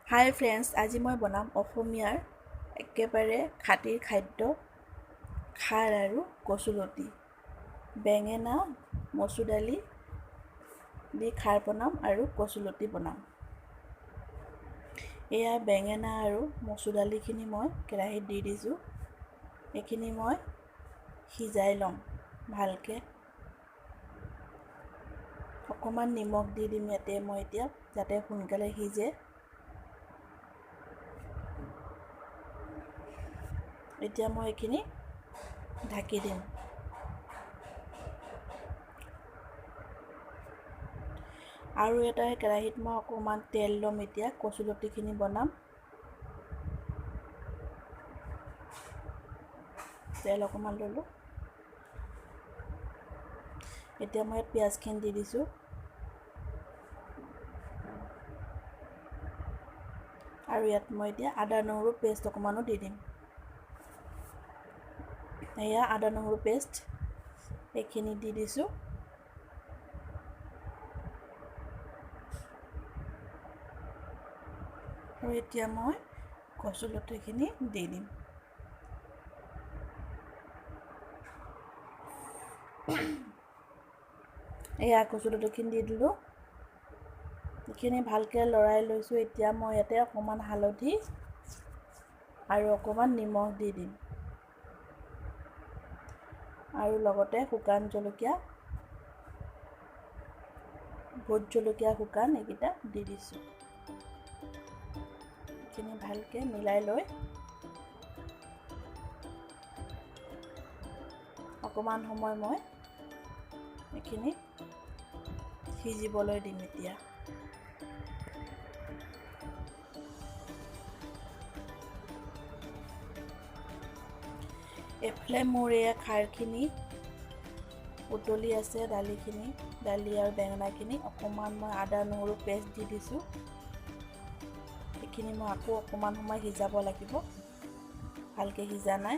হাই friends, আজি মই বনাম অসমীয়াৰ একেবাৰে খাটিৰ খাদ্য খাৰ আৰু কচুলতি। বেঙেনা মচুৰ দালি দি খাৰ বনাম আৰু কচুলতি বনাম। এয়া বেঙেনা আৰু মচুৰ দালিখিনি মই কেৰাহীত দি দিছোঁ। এইখিনি মই সিজাই ল'ম ভালকৈ। অকণমান নিমখ দি দিম ইয়াতে মই এতিয়া, যাতে সোনকালে সিজে। এতিয়া মই এইখিনি ঢাকি দিম। আৰু এটা কেৰাহীত মই অকণমান তেল ল'ম। এতিয়া কচুলতিখিনি বনাম। তেল অকণমান ল'লোঁ। এতিয়া মই ইয়াত পিঁয়াজখিনি দি দিছোঁ। আৰু ইয়াত মই এতিয়া আদা নহৰু পেষ্ট অকণমানো দি দিম। এয়া আদা নহৰু পেষ্ট এইখিনি দি দিছোঁ। আৰু এতিয়া মই কচুলতিখিনি দি দিম। এয়া কচুলতিখিনি দি দিলোঁ। এইখিনি ভালকৈ লৰাই লৈছোঁ। এতিয়া মই ইয়াতে অকণমান হালধি আৰু অকণমান নিমখ দি দিম। আৰু লগতে শুকান জলকীয়া, ভোট জলকীয়া শুকান এইকেইটা দি দিছোঁ। এইখিনি ভালকৈ মিলাই লৈ অকণমান সময় মই এইখিনি সিজিবলৈ দিম। এতিয়া এফালে মোৰ এয়া খাৰখিনি উতলি আছে, দালি আৰু বেঙেনাখিনি। অকণমান মই আদা নহৰু পেষ্ট দি দিছোঁ। এইখিনি মই আকৌ অকণমান সময় সিজাব লাগিব, ভালকৈ সিজা নাই।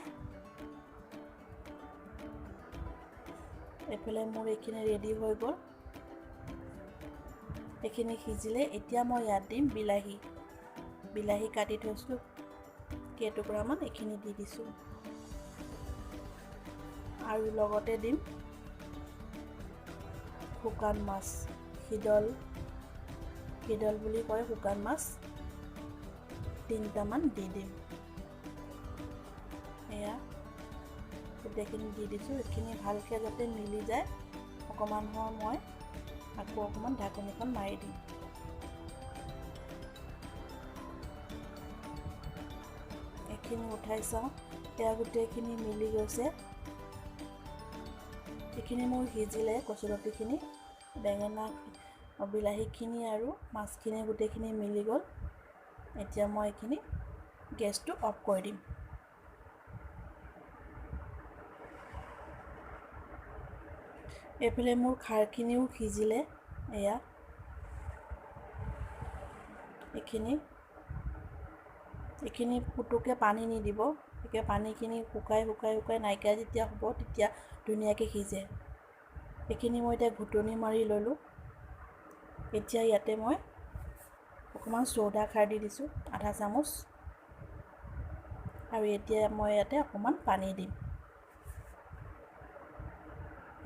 এইফালে মোৰ এইখিনি ৰেডি হৈ গ'ল। এইখিনি সিজিলে এতিয়া মই ইয়াত দিম বিলাহী কাটি থৈছোঁ কেইটুকুৰামান, এইখিনি দি দিছোঁ। আৰু লগতে দিম শুকান মাছ, শিদল বুলি কয় শুকান মাছ, 3টামান দি দিম। এয়া গোটেইখিনি দি দিছোঁ। এইখিনি ভালকৈ যাতে মিলি যায়, অকণমান সময় মই আকৌ অকণমান ঢাকনিখন মাৰি দিম। এইখিনি উঠাই চাওঁ, এয়া গোটেইখিনি মিলি গৈছে। এইখিনি মোৰ সিজিলে, কচুলতিখিনি, বেঙেনা বিলাহীখিনি আৰু মাছখিনি গোটেইখিনি মিলি গ'ল। এতিয়া মই এইখিনি গেছটো অফ কৰি দিম। এইফালে মোৰ খাৰখিনিও সিজিলে। এয়া এইখিনি পুতুকৈ পানী নিদিব। এতিয়া পানীখিনি শুকাই নাইকিয়া যেতিয়া হ'ব, তেতিয়া ধুনীয়াকৈ সিজে। এইখিনি মই এতিয়া ঘুটনি মাৰি ল'লোঁ। এতিয়া ইয়াতে মই অকণমান চৌদা খাৰ দি দিছোঁ, আধা চামুচ। আৰু এতিয়া মই ইয়াতে অকণমান পানী দিম।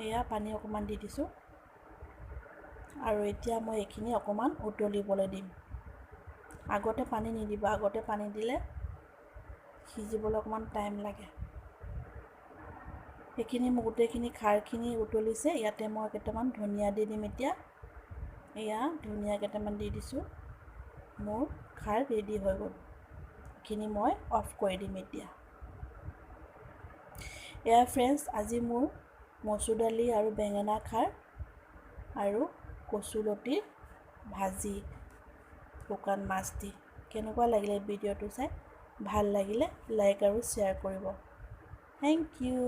এয়া পানী অকণমান দি দিছোঁ। আৰু এতিয়া মই এইখিনি অকণমান উতলিবলৈ দিম। আগতে পানী নিদিব, আগতে পানী দিলে সিজিবলৈ অকণমান টাইম লাগে। এইখিনি মোৰ গোটেইখিনি খাৰখিনি উতলিছে। ইয়াতে মই কেইটামান ধনিয়া দি দিম। এতিয়া এয়া ধনিয়া কেইটামান দি দিছোঁ। মোৰ খাৰ ৰেডি হৈ গ'ল। এইখিনি মই অফ কৰি দিম এতিয়া। এয়া ফ্ৰেণ্ডছ, আজি মোৰ মচুৰ দালি আৰু বেঙেনা খাৰ আৰু কচুলতিৰ ভাজি শুকান মাছ দি। কেনেকুৱা লাগিলে ভিডিঅ'টো চাই? ভাল লাগিলে লাইক আৰু শ্বেয়াৰ কৰিব। Thank U.